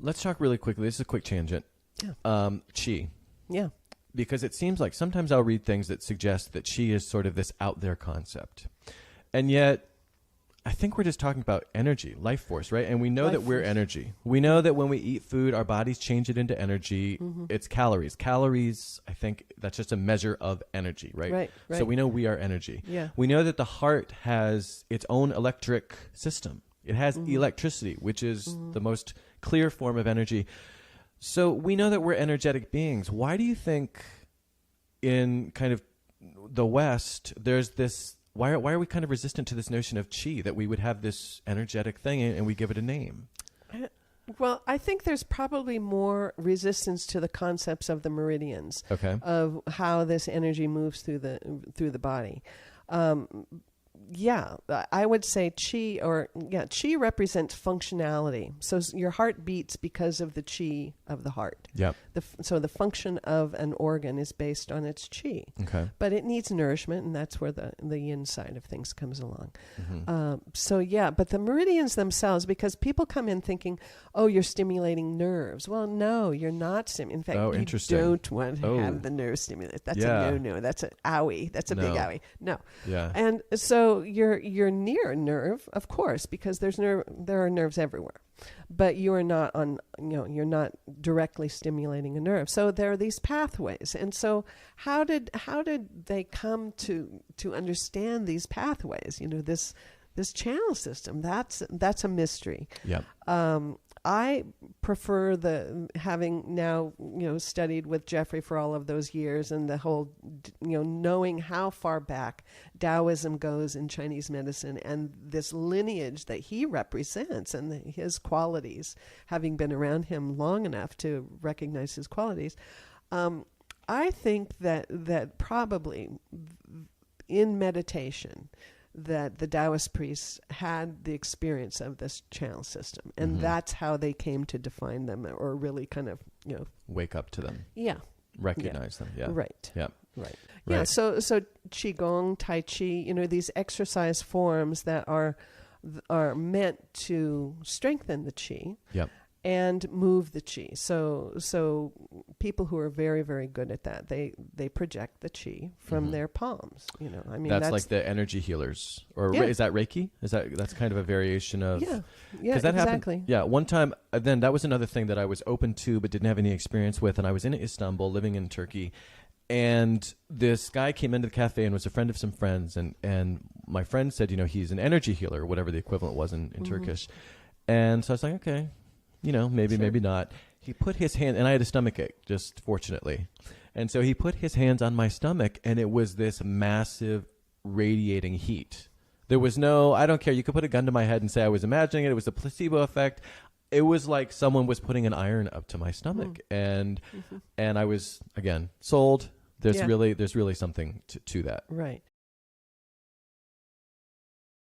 let's talk really quickly. This is a quick tangent. Yeah. Qi. Yeah. Because it seems like sometimes I'll read things that suggest that qi is sort of this out there concept. And yet, I think we're just talking about energy, life force, right? And we know that we're energy. We know that when we eat food, our bodies change it into energy. It's calories. Calories, I think that's just a measure of energy, right? Right. So we know we are energy. Yeah. We know that the heart has its own electric system. It has electricity, which is the most clear form of energy. So we know that we're energetic beings. Why do you think in kind of the West, there's this, why are we kind of resistant to this notion of qi, that we would have this energetic thing and we give it a name? Well, I think there's probably more resistance to the concepts of the meridians, of how this energy moves through the body. Yeah, I would say qi represents functionality. So your heart beats because of the qi of the heart. Yep. So the function of an organ is based on its qi. Okay. But it needs nourishment, and that's where the yin side of things comes along. But the meridians themselves, because people come in thinking, oh, you're stimulating nerves. Well, no, you're not. In fact, you don't want to have the nerve stimulated. That's a no-no. That's an owie. That's a big owie. No. Yeah. And so you're near a nerve, of course, because there are nerves everywhere, but you are not you're not directly stimulating a nerve. So there are these pathways, and so how did they come to understand these pathways? This channel system, that's a mystery. Yeah. I prefer having now, studied with Jeffrey for all of those years, and the whole, knowing how far back Taoism goes in Chinese medicine, and this lineage that he represents and his qualities, having been around him long enough to recognize his qualities. I think that probably in meditation, that the Taoist priests had the experience of this channel system, and that's how they came to define them, or really kind of, wake up to them. Yeah. Recognize them. Yeah. Right. Yeah. Right. Yeah. So Qigong, Tai Chi, these exercise forms that are meant to strengthen the Qi. Yep. And move the qi. So people who are very, very good at that, they project the qi from their palms. That's like the energy healers, or is that Reiki? That's kind of a variation of that exactly. Happened, yeah, one time. Then that was another thing that I was open to but didn't have any experience with, and I was in Istanbul, living in Turkey, and this guy came into the cafe and was a friend of some friends, and my friend said, he's an energy healer, whatever the equivalent was in Turkish, and so I was like, okay. Maybe not. He put his hand, and I had a stomach ache, just fortunately. And so he put his hands on my stomach, and it was this massive radiating heat. There was I don't care. You could put a gun to my head and say I was imagining it. It was a placebo effect. It was like someone was putting an iron up to my stomach. And I was, again, sold. There's really something to that. Right.